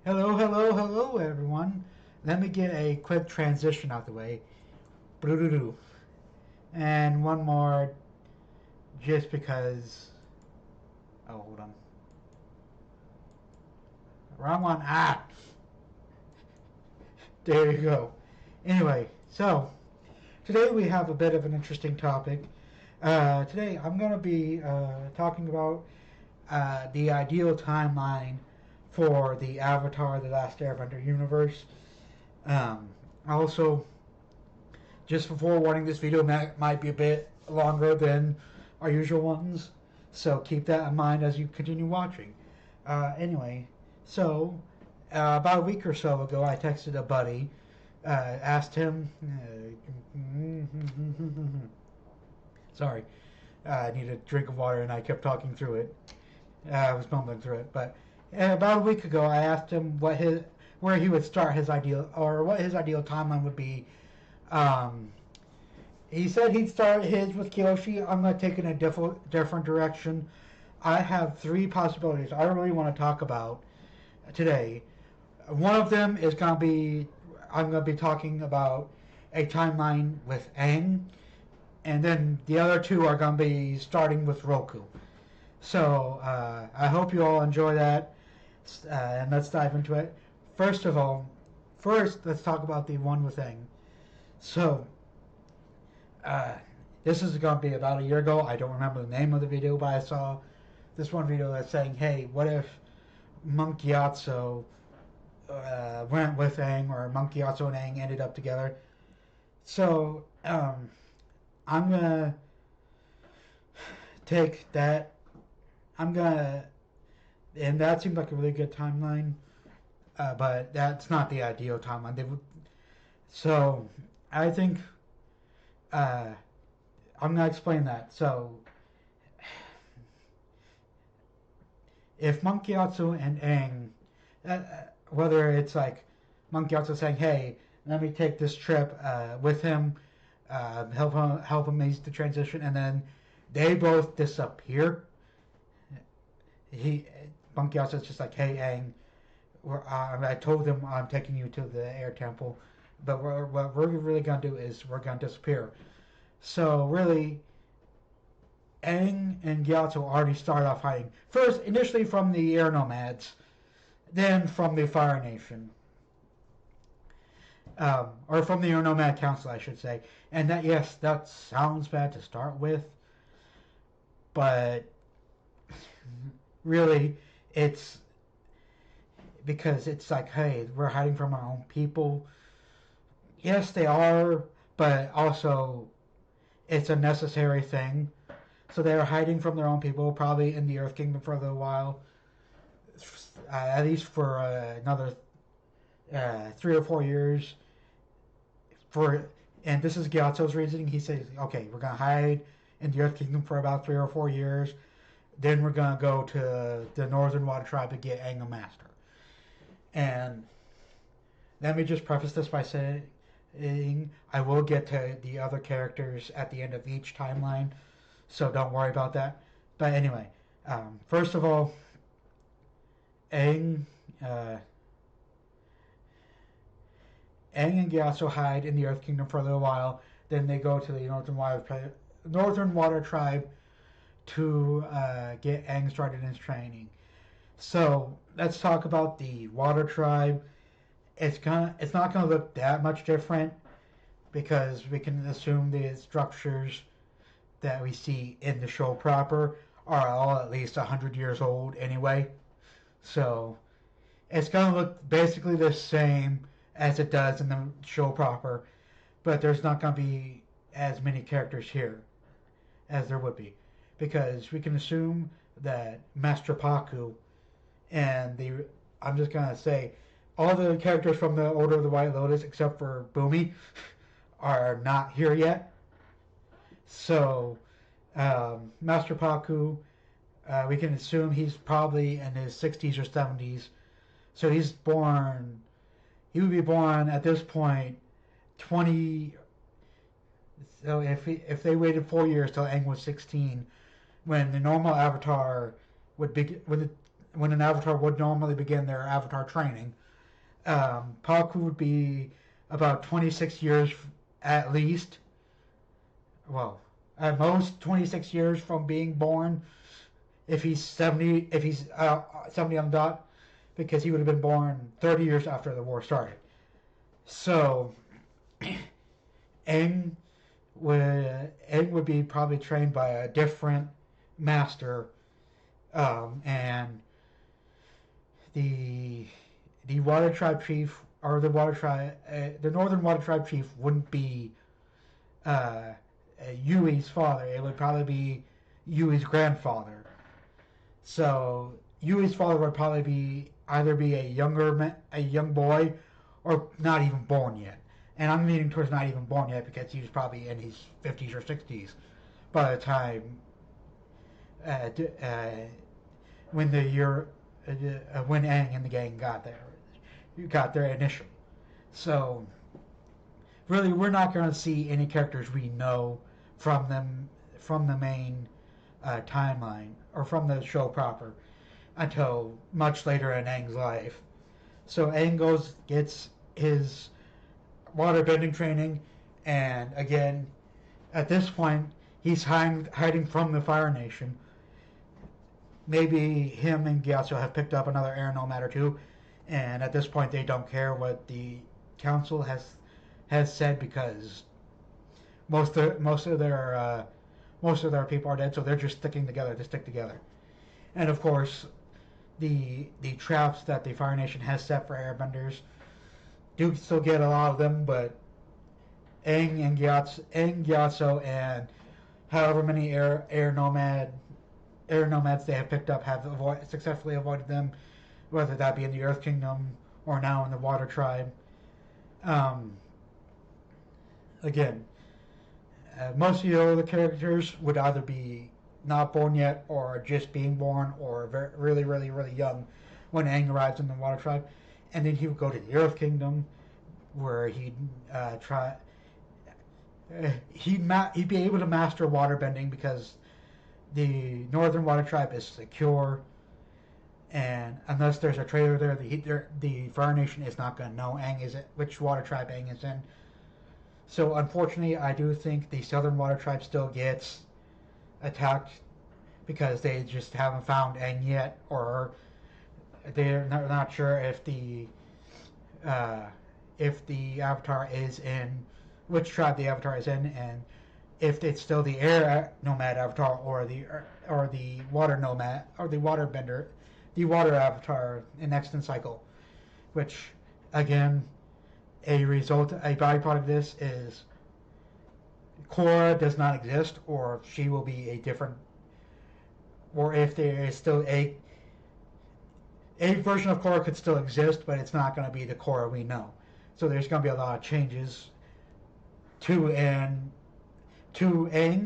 Hello, hello, hello, everyone. Let me get a quick transition out the way. Broo-doo-doo. And one more, just because. Oh, hold on. Wrong one. Ah! There you go. Anyway, so today we have a bit of an interesting topic. Today I'm going to be talking about the ideal timeline for the Avatar: The Last Airbender universe. Also, just before warning, this video might be a bit longer than our usual ones, so keep that in mind as you continue watching. Anyway, so about a week or so ago, I texted a buddy, asked him. Sorry, I needed a drink of water and I kept talking through it. I was mumbling through it, but about a week ago, I asked him where he would start his ideal, or what his ideal timeline would be. um, he said he'd start his with Kyoshi. I'm going to take it in a different direction. I have three possibilities I really want to talk about today. One of them is going to be I'm going to be talking about a timeline with Aang, and then the other two are going to be starting with Roku. So I hope you all enjoy that, and let's dive into it. First of all, first let's talk about the one with Aang. So uh, this is going to be about a year ago. I don't remember the name of the video, but I saw this one video that's saying, "Hey, what if Monk Gyatso went with Aang, or Monk Gyatso and Aang ended up together?" So I'm gonna take that. I'm gonna, and that seems like a really good timeline, but that's not the ideal timeline. So I think uh, I'm gonna explain that. So if Monkey Gyatso and Aang, whether it's like Monkey Gyatso saying, "Hey, let me take this trip with him, help him ease the transition," and then they both disappear. He Monkey Gyatso's just like, "Hey, Aang, I told him I'm taking you to the air temple, but what we're really gonna do is we're gonna disappear." So really, Aang and Gyatso already start off hiding. First, initially from the air nomads, then from the Fire Nation, or from the air nomad council, I should say. And that, yes, that sounds bad to start with, but really, it's because it's like, hey, we're hiding from our own people. Yes, they are, but also it's a necessary thing. So they're hiding from their own people, probably in the Earth Kingdom for a little while, at least for another 3 or 4 years. For and this is Gyatso's reasoning. He says, "Okay, we're gonna hide in the Earth Kingdom for about 3 or 4 years. Then we're gonna go to the Northern Water Tribe to get Aang a Master." And let me just preface this by saying I will get to the other characters at the end of each timeline, so don't worry about that. But anyway, first of all, Aang, uh, Aang and Gyatso hide in the Earth Kingdom for a little while. Then they go to the Northern Water Tribe to get Aang started in his training. So let's talk about the Water Tribe. It's not gonna look that much different because we can assume the structures that we see in the show proper are all at least 100 years old anyway. So it's gonna look basically the same as it does in the show proper, but there's not gonna be as many characters here as there would be, because we can assume that Master Paku and the I'm just gonna say all the characters from the Order of the White Lotus except for Boomy are not here yet. So Master Paku, we can assume he's probably in his 60s or 70s. So he would be born at this point 20. So if they waited 4 years till Aang was 16, when the normal Avatar would be when when an avatar would normally begin their avatar training. Paku would be about 26 years at least. Well, at most 26 years from being born. If he's 70, if he's 70 on the dot, because he would have been born 30 years after the war started. So, Aang would be probably trained by a different master, and the water tribe chief or the northern water tribe chief wouldn't be Yui's father. It would probably be Yui's grandfather. So Yui's father would probably be either be a young boy, or not even born yet. And I'm leaning towards not even born yet because he was probably in his 50s or 60s by the time uh, when the year when Aang and the gang got there initially. So really, we're not going to see any characters we know from the main timeline or from the show proper until much later in Aang's life. So Aang gets his waterbending training, and again, at this point, he's hiding from the Fire Nation. Maybe him and Gyatso have picked up another air nomad or two, and at this point, they don't care what the council has said because most of their people are dead, so they're just sticking together to stick together. And of course, the traps that the Fire Nation has set for airbenders do still get a lot of them, but Aang, Gyatso, and however many air nomads they have picked up have successfully avoided them, whether that be in the Earth Kingdom or now in the Water Tribe. Again, most of the other characters would either be not born yet or just being born or really, really, really young when Aang arrives in the Water Tribe. And then he would go to the Earth Kingdom where he'd be able to master waterbending because the Northern Water Tribe is secure, and unless there's a traitor there, the Fire Nation is not going to know which Water Tribe Aang is in. So unfortunately, I do think the Southern Water Tribe still gets attacked because they just haven't found Aang yet, or they're not sure if the Avatar is in which tribe the Avatar is in, and if it's still the Air Nomad Avatar or the Water Nomad or the Water Bender, the Water Avatar in Extant Cycle, which again, a byproduct of this is Korra does not exist, or she will be a different, or if there is still a version of Korra could still exist, but it's not going to be the Korra we know. So there's going to be a lot of changes to Aang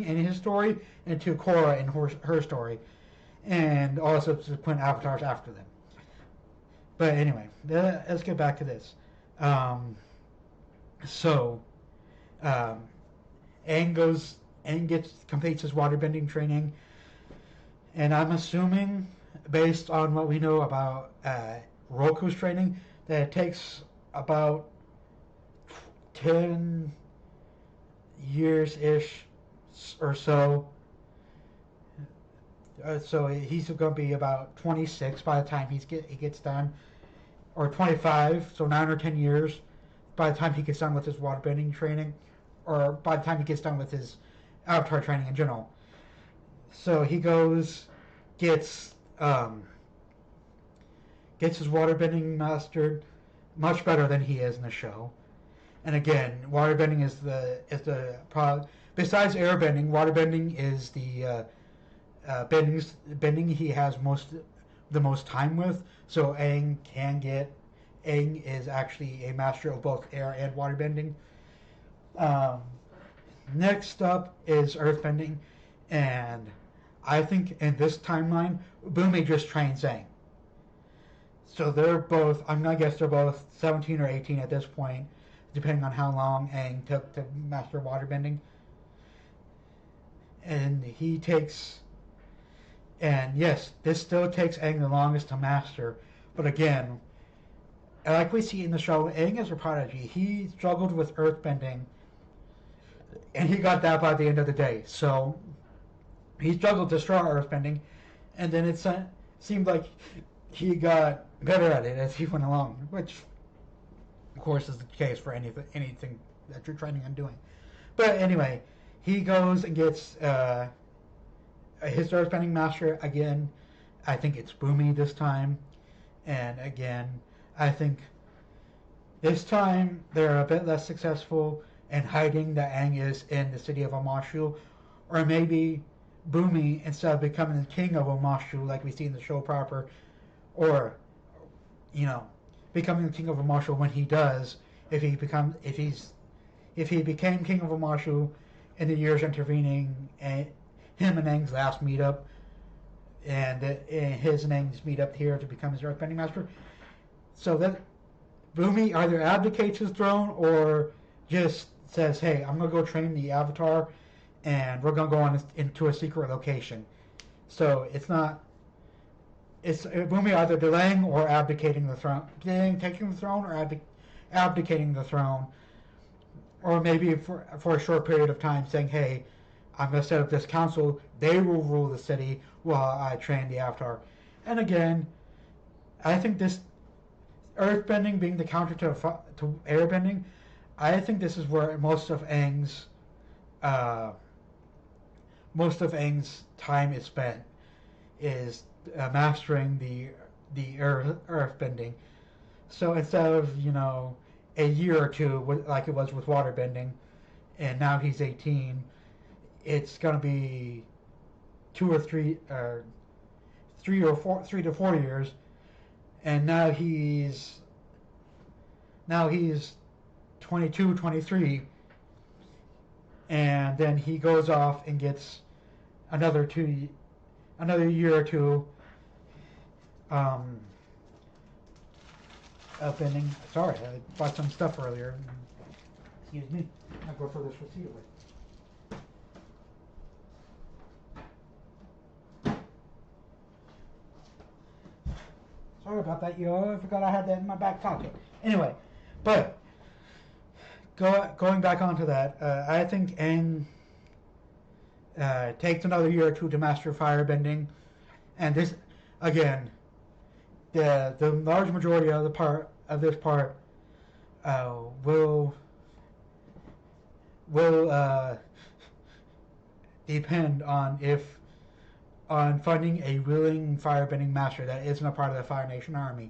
in his story and to Korra in her story, and all subsequent avatars after them. But anyway, let's get back to this. Aang completes his waterbending training, and I'm assuming, based on what we know about Roku's training, that it takes about 10 years-ish or so. So he's going to be about 26 by the time he gets done, or 25, so 9 or 10 years by the time he gets done with his waterbending training, or by the time he gets done with his avatar training in general. So he gets his waterbending mastered much better than he is in the show. And again, waterbending is the besides airbending, waterbending is the bending he has the most time with. So Aang is actually a master of both air and waterbending. Next up is earthbending, and I think in this timeline, Bumi just trains Aang. So I'm gonna guess they're both 17 or 18 at this point, depending on how long Aang took to master waterbending. And he takes And yes, this still takes Aang the longest to master. But again, like we see in the show, Aang is a prodigy. He struggled with earthbending, and he got that by the end of the day. So he struggled to start earthbending, and then it seemed like he got better at it as he went along, which, of course, is the case for anything that you're training on doing. But anyway, he goes and gets his earthbending master again. I think it's Boomy this time, and again, I think this time they're a bit less successful in hiding that Aang is in the city of Omashu, or maybe Boomy, instead of becoming the king of Omashu like we see in the show proper, or becoming the king of Omashu when he does, if he became king of Omashu in the years intervening, and him and Aang's last meetup, and his and Aang's meetup here to become his earthbending master, so that Boomy either abdicates his throne or just says, "Hey, I'm gonna go train the Avatar, and we're gonna go into a secret location." So it's Boomy either delaying or abdicating the throne, taking the throne or abdicating the throne, or maybe for a short period of time saying, "Hey, I'm gonna set up this council. They will rule the city while I train the Avatar." And again, I think this earthbending being the counter to airbending, I think this is where most of Aang's time is spent, is mastering the earthbending. So instead of a year or two like it was with waterbending, and now he's 18, it's gonna be 3 to 4 years, and now he's 22, 23, and then he goes off and gets another year or two up ending. Sorry, I bought some stuff earlier. Excuse me. I'll go for this receipt away. Sorry about that, I forgot I had that in my back pocket. Anyway, but going back onto that, I think Aang takes another year or two to master firebending, and this, again, the large majority of this part will depend on finding a willing firebending master that isn't a part of the Fire Nation army.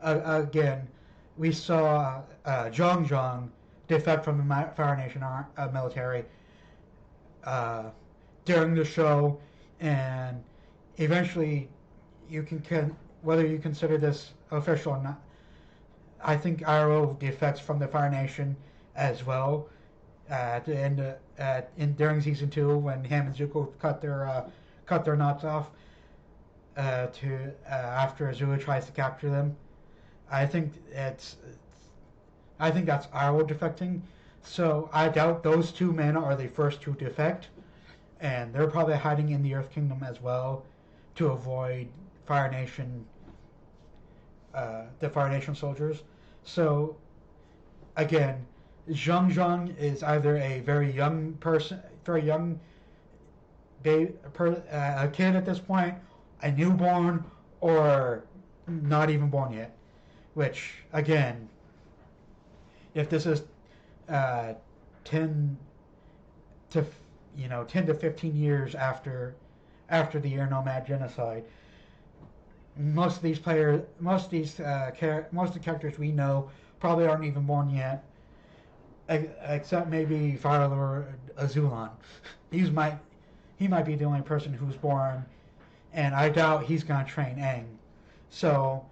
Again, we saw Zhang Zhang defect from the Fire Nation military during the show, and eventually, whether you consider this official or not, I think Iroh defects from the Fire Nation as well. At the end, during season 2, when him and Zuko cut their knots off after Azula tries to capture them, I think that's Iroh defecting. So I doubt those two men are the first to defect, and they're probably hiding in the Earth Kingdom as well to avoid Fire Nation, the Fire Nation soldiers. So again, Zhang Zhang is either a very young a kid at this point, a newborn, or not even born yet. Which, again, if this is 10 to 15 years after the Air Nomad genocide, most of the characters we know probably aren't even born yet, except maybe Fire Lord Azulon. He might be the only person who's born, and I doubt he's gonna train Aang. So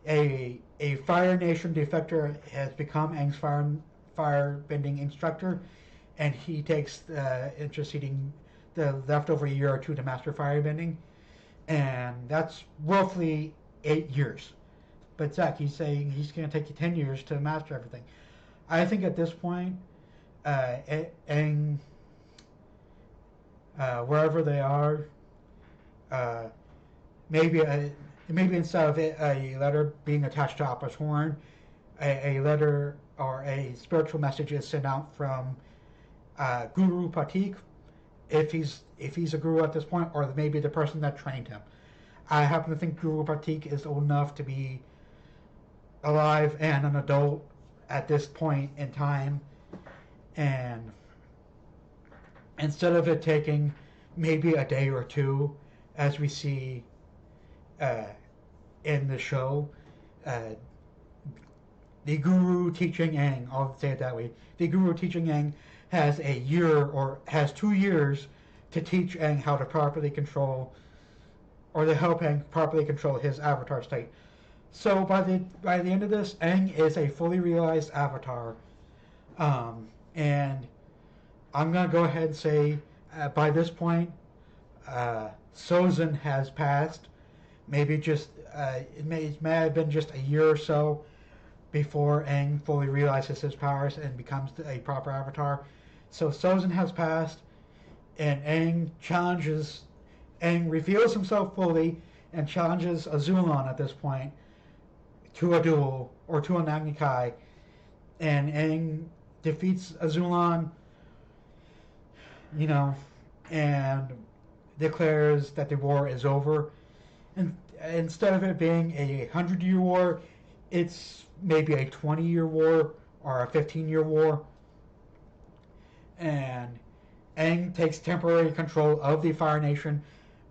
a Fire Nation defector has become Aang's firebending instructor, and he takes the leftover year or two to master firebending, and that's roughly 8 years. But Zach, he's saying he's going to take you 10 years to master everything. I think at this point, Aang wherever they are. Uh, maybe maybe instead of a letter being attached to Appa's horn, a letter or a spiritual message is sent out from Guru Patik, if he's a guru at this point, or maybe the person that trained him. I happen to think Guru Patik is old enough to be alive and an adult at this point in time, and instead of it taking maybe a day or two, as we see uh, in the show, uh, the guru teaching Aang, I'll say it that way, the guru teaching Aang has a year or has 2 years to teach Aang how to properly control or to help Aang properly control his avatar state. So by the end of this, Aang is a fully realized avatar, and I'm gonna go ahead and say by this point, Sozin has passed. Maybe just it may have been just a year or so before Aang fully realizes his powers and becomes a proper avatar. So Sozin has passed, and Aang reveals himself fully and challenges Azulon at this point to a duel or to an Agni Kai, and Aang defeats Azulon, you know, and declares that the war is over. And instead of it being a 100-year war, it's maybe a 20-year war or a 15-year war. And Aang takes temporary control of the Fire Nation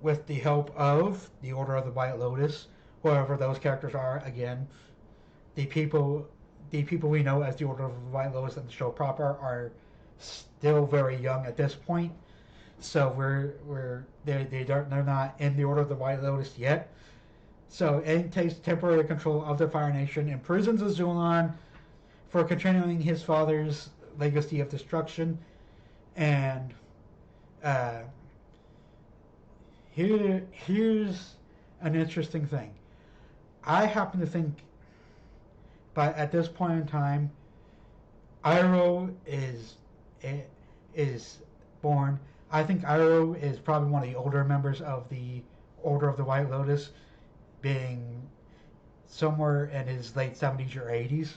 with the help of the Order of the White Lotus, whoever those characters are. Again, the people we know as the Order of the White Lotus in the show proper are still very young at this point. So they're not in the Order of the White Lotus yet. So Aang takes temporary control of the Fire Nation, imprisons Azulon for continuing his father's legacy of destruction, and here's an interesting thing. I happen to think, but at this point in time, Iroh is born. I think Iroh is probably one of the older members of the Order of the White Lotus, being somewhere in his late 70s or 80s.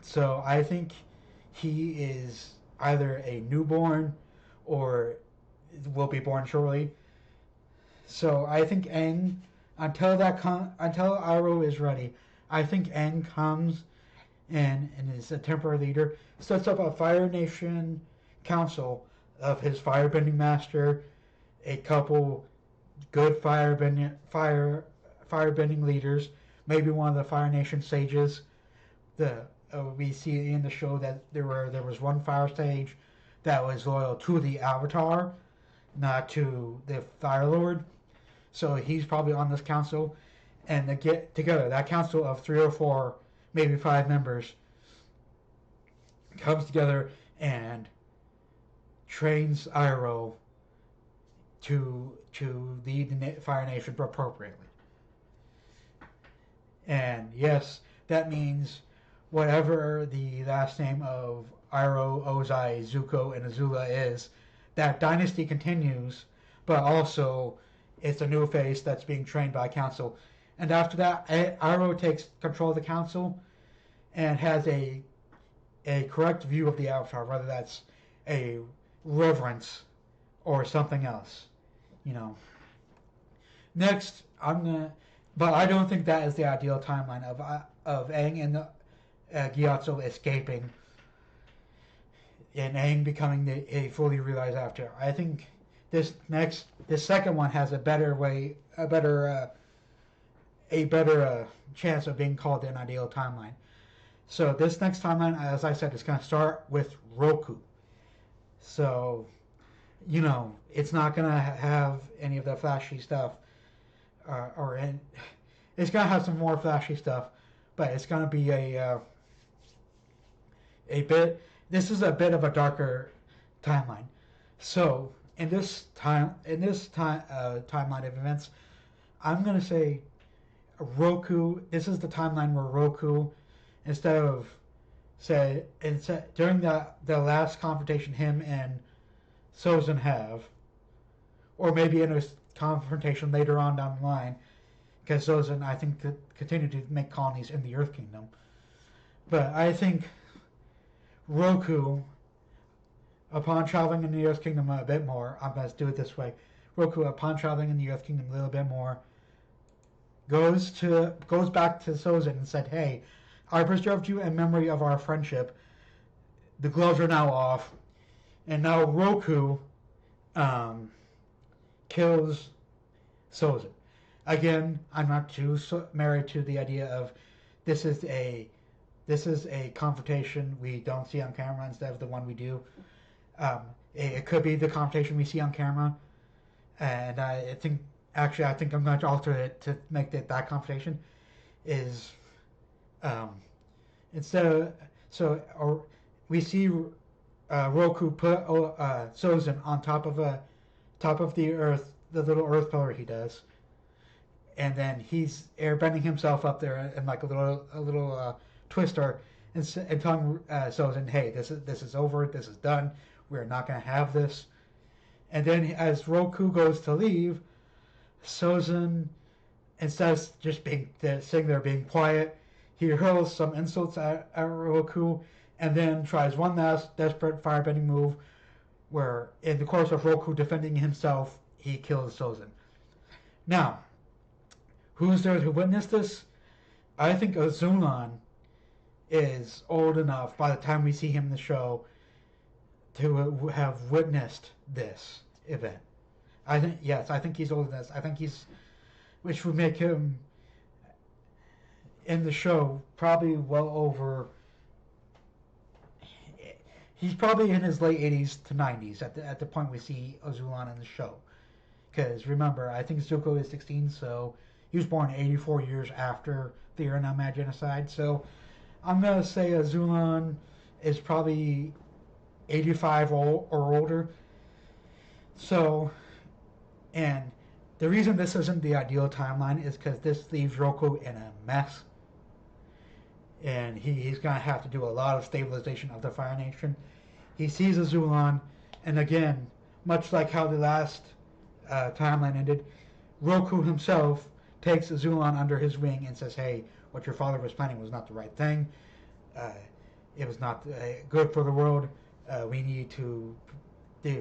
So I think he is either a newborn or will be born shortly. So I think Aang, until Iroh is ready, I think Aang comes and is a temporary leader, sets up a Fire Nation council of his firebending master, a couple good firebending leaders, maybe one of the Fire Nation sages. We see in the show that there was one fire sage that was loyal to the Avatar, not to the Fire Lord. So he's probably on this council, and they get together. That council of 3 or 4, maybe 5 members comes together and trains Iroh to lead the Fire Nation appropriately. And yes, that means whatever the last name of Iroh, Ozai, Zuko, and Azula is, that dynasty continues, but also it's a new face that's being trained by council. And after that, Iroh takes control of the council and has a correct view of the Avatar, whether that's a reverence or something else. Next, but I don't think that is the ideal timeline of Aang and the Gyatso escaping and Aang becoming a fully realized Avatar. I think this second one has a better chance of being called an ideal timeline. So this next timeline, as I said, is going to start with Roku. So, it's not going to have any of the flashy stuff, it's going to have some more flashy stuff, but it's going to be this is a bit of a darker timeline. So in this timeline of events, I'm going to say Roku. This is the timeline where Roku, during the last confrontation him and Sozin have, or maybe in a confrontation later on down the line, because Sozin, I think, could continue to make colonies in the Earth Kingdom. But I think Roku, upon traveling in the Earth Kingdom a bit more, I'm going to do it this way. Roku, upon traveling in the Earth Kingdom a little bit more, goes back to Sozin and said, "Hey, I preserved you in memory of our friendship. The gloves are now off." And now Roku kills Sozin. Again, I'm not too married to the idea of this is a confrontation we don't see on camera instead of the one we do. It could be the confrontation we see on camera, and I think I'm going to alter it to make that confrontation is we see Roku put Sozin on top of the Earth, the little Earth pillar he does, and then he's airbending himself up there in like a little twister, and telling Sozin, "Hey, this is over. This is done. We're not going to have this." And then as Roku goes to leave, Sozin, instead of just sitting there being quiet, he hurls some insults at Roku, and then tries one last desperate firebending move, where in the course of Roku defending himself, he kills Sozin. Now, who's there to witness this? I think Azulon is old enough by the time we see him in the show to have witnessed this event. I think he's older than this. I think which would make him in the show probably well over. He's probably in his late 80s to 90s at the point we see Azulon in the show. Because remember, I think Zuko is 16, so he was born 84 years after the Uranama genocide. So I'm going to say Azulon is probably 85 or older. So, and the reason this isn't the ideal timeline is because this leaves Roku in a mess. And he's going to have to do a lot of stabilization of the Fire Nation. He sees Azulon, and again, much like how the last timeline ended, Roku himself takes Azulon under his wing and says, "Hey, what your father was planning was not the right thing. It was not good for the world. The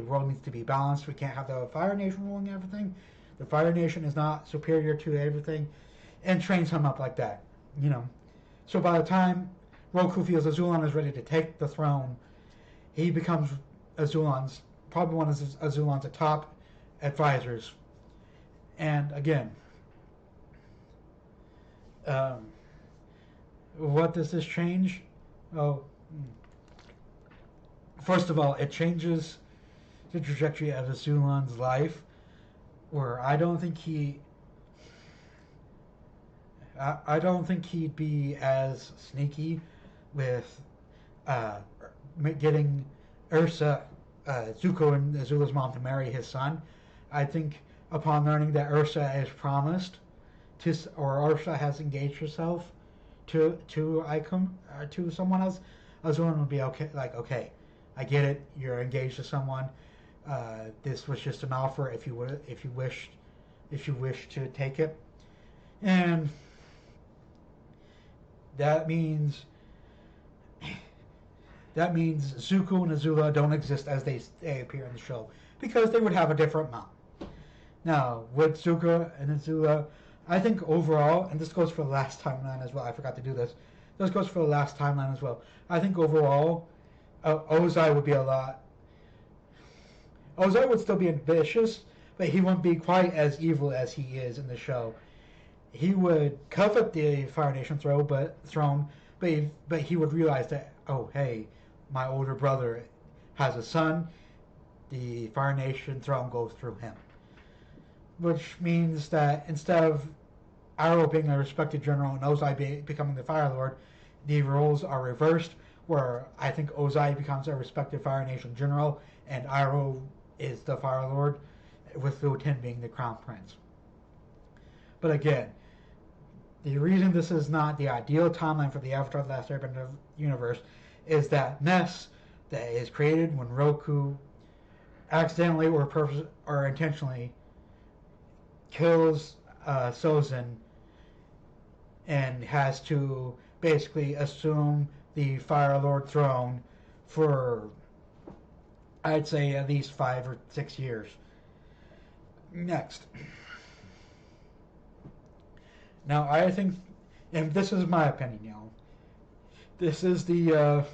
world needs to be balanced. We can't have the Fire Nation ruling everything. The Fire Nation is not superior to everything," and trains him up like that. So by the time Roku feels Azulon is ready to take the throne, he becomes probably one of Azulon's top advisors. And again, what does this change? Oh, first of all, it changes the trajectory of Azulon's life, where I don't think he'd be as sneaky with getting Zuko and Azula's mom to marry his son. I think upon learning that Ursa is promised Ursa has engaged herself to someone else, Azula would be okay. Like, okay, I get it. You're engaged to someone. This was just an offer. If you wish to take it, and that means Zuko and Azula don't exist as they appear in the show, because they would have a different mom. Now, with Zuko and Azula, I think overall, and this goes for the last timeline as well, I forgot to do this. This goes for the last timeline as well. I think overall, Ozai would still be ambitious, but he wouldn't be quite as evil as he is in the show. He would covet the Fire Nation throne, but he would realize that, oh, hey, my older brother has a son. The Fire Nation throne goes through him. Which means that instead of Arrow being a respected general and Ozai becoming the Fire Lord, the roles are reversed, where I think Ozai becomes a respected Fire Nation general and Arrow is the Fire Lord, with Lieutenant being the Crown Prince. But again, the reason this is not the ideal timeline for the Avatar: The Last Airbender universe is that mess that is created when Roku accidentally or intentionally kills Sozin and has to basically assume the Fire Lord throne for, I'd say, at least 5 or 6 years. Next. Now, I think, and this is my opinion, this is the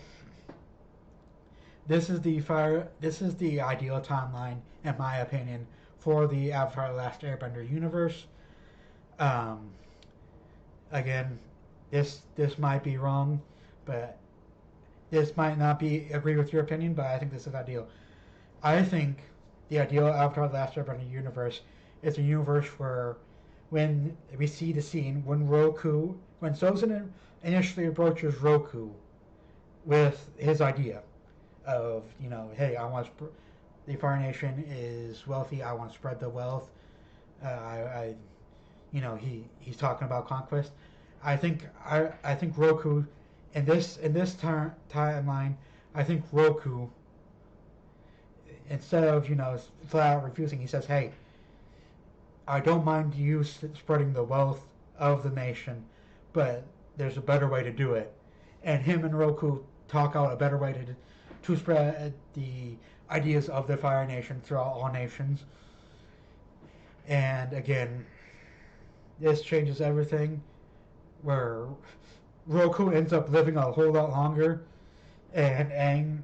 this is the ideal timeline, in my opinion, for the Avatar: Last Airbender universe. Um, Again, this might be wrong, but this might not be agree with your opinion. But I think this is ideal. I think the ideal Avatar: Last Airbender universe is a universe where, when we see the scene when Sozin initially approaches Roku with his idea of, hey, the Fire Nation is wealthy. I want to spread the wealth. I he's talking about conquest. I think Roku in this timeline, I think Roku, instead of flat out refusing, he says, hey, I don't mind you spreading the wealth of the nation, but there's a better way to do it. And him and Roku talk out a better way to spread the ideas of the Fire Nation throughout all nations. And again, this changes everything, where Roku ends up living a whole lot longer, and Aang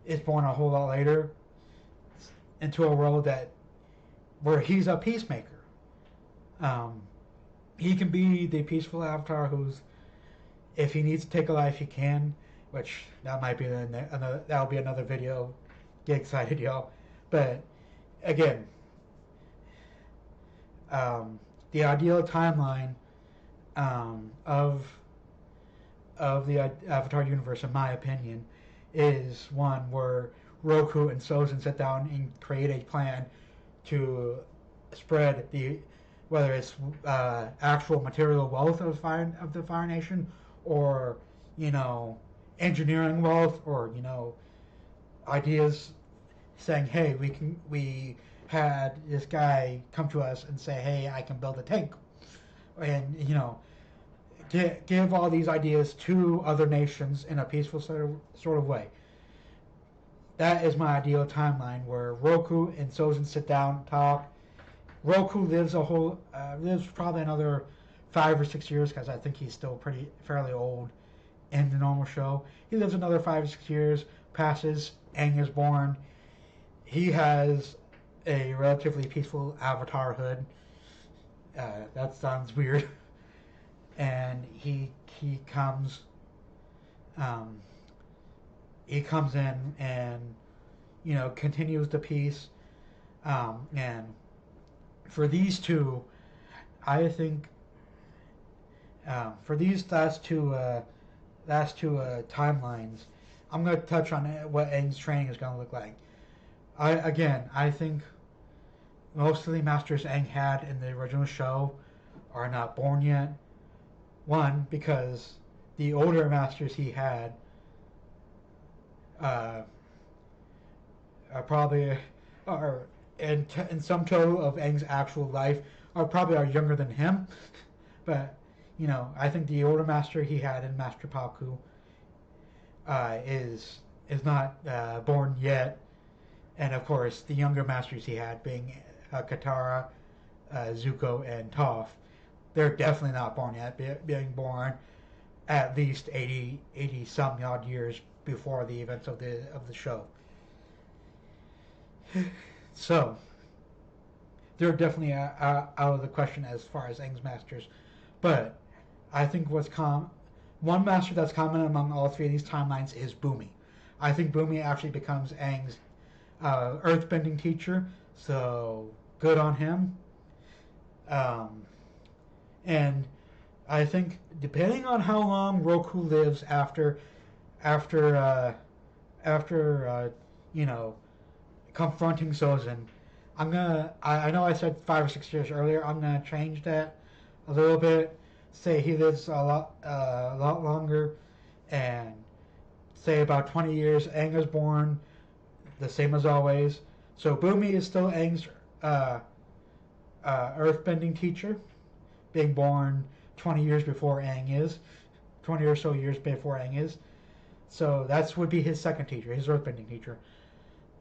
is born a whole lot later into a world where he's a peacemaker. Um, he can be the peaceful Avatar who's, if he needs to take a life, he can. Which that might be that'll be another video. Get excited, y'all! But again, the ideal timeline of the Avatar universe, in my opinion, is one where Roku and Sozin sit down and create a plan to spread whether it's actual material wealth of the Fire Nation, or engineering wealth, or ideas, saying, hey, we had this guy come to us and say, hey, I can build a tank, and give all these ideas to other nations in a peaceful sort of way. That is my ideal timeline, where Roku and Sozin sit down, talk. Roku lives probably another 5 or 6 years, because I think he's still fairly old in the normal show. He lives another 5 or 6 years, passes, Aang is born. He has a relatively peaceful avatarhood. That sounds weird. And he comes in and continues the peace. And for these two, I think for these last two timelines, I'm going to touch on what Aang's training is going to look like. I think most of the masters Aang had in the original show are not born yet. One, because the older masters he had are probably in some total of Aang's actual life are younger than him. But I think the older master he had in Master Paku is not born yet, and of course the younger masters he had being Katara, Zuko, and Toph, they're definitely not born yet, being born at least 80 some odd years before the events of the show. So they're definitely out of the question as far as Aang's masters. But I think one master that's common among all three of these timelines is Bumi. I think Bumi actually becomes Aang's earthbending teacher, so good on him. And I think, depending on how long Roku lives after confronting Sozin, I know I said 5 or 6 years earlier. I'm gonna change that a little bit. Say he lives a lot longer, and say about 20 years. Aang is born, the same as always. So Bumi is still Aang's earthbending teacher, being born 20 years before Aang is, 20 or so years before Aang is. So that would be his second teacher, his earthbending teacher.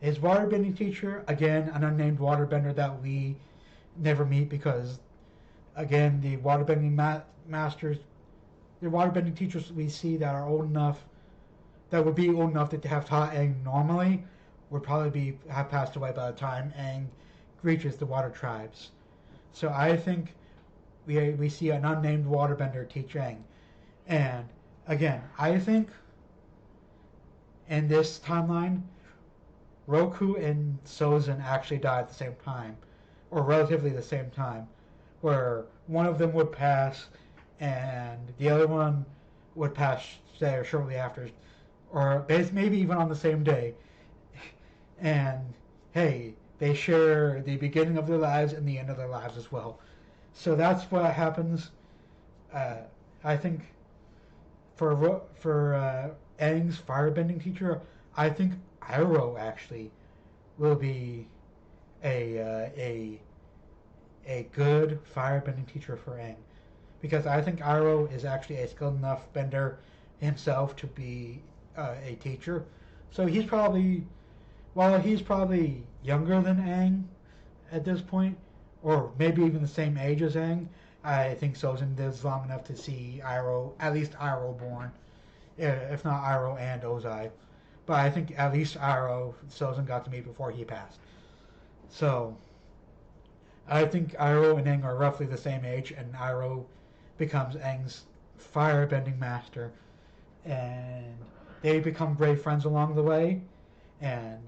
His waterbending teacher, again, an unnamed waterbender that we never meet because, again, the waterbending masters, the waterbending teachers we see that are old enough, that would be old enough to have taught Aang normally, would probably have passed away by the time Aang reaches the water tribes. So I think we see an unnamed waterbender teach Aang. And again, I think in this timeline, Roku and Sozin actually died at the same time, or relatively the same time, where one of them would pass and the other one would pass there shortly after, or maybe even on the same day. And hey, they share the beginning of their lives and the end of their lives as well. So that's what happens. I think for Aang's firebending teacher, I think Iroh actually will be a good firebending teacher for Aang, because I think Iroh is actually a skilled enough bender himself to be a teacher. So he's probably, while he's probably younger than Aang at this point, or maybe even the same age as Aang, I think Sozin lives long enough to see Iroh, at least Iroh born, if not Iroh and Ozai. But I think at least Iroh Sozin got to meet before he passed. So I think Iroh and Aang are roughly the same age, and Iroh becomes Aang's firebending master, and they become great friends along the way. And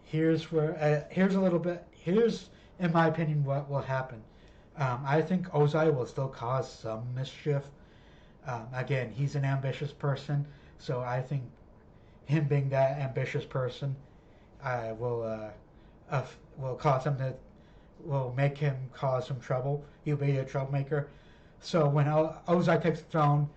here's in my opinion what will happen. I think Ozai will still cause some mischief. Again, he's an ambitious person, so I think him being that ambitious person will cause him to will make him cause some trouble. He'll be a troublemaker. So when Ozai takes the throne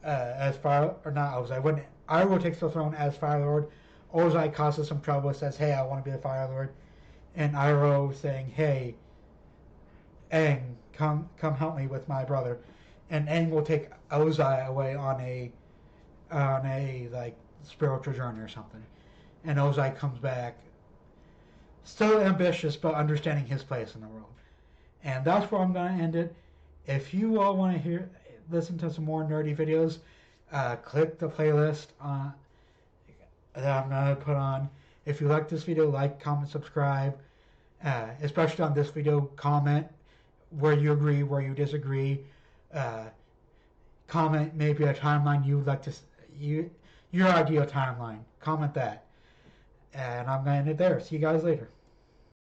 as Fire, or not Ozai, when Iroh takes the throne as Fire Lord, Ozai causes some trouble. Says, "Hey, I want to be the Fire Lord," and Iroh saying, "Hey, Aang, come help me with my brother," and Aang will take Ozai away on a like spiritual journey or something, and Ozai comes back still ambitious but understanding his place in the world. And that's where I'm going to end it. If you all want to listen to some more nerdy videos, click the playlist that I'm going to put on. If you like this video, like, comment, subscribe. Especially on this video, comment where you agree, where you disagree. Comment maybe a timeline you would like to your ideal timeline. Comment that. And I'm going to end it there. See you guys later.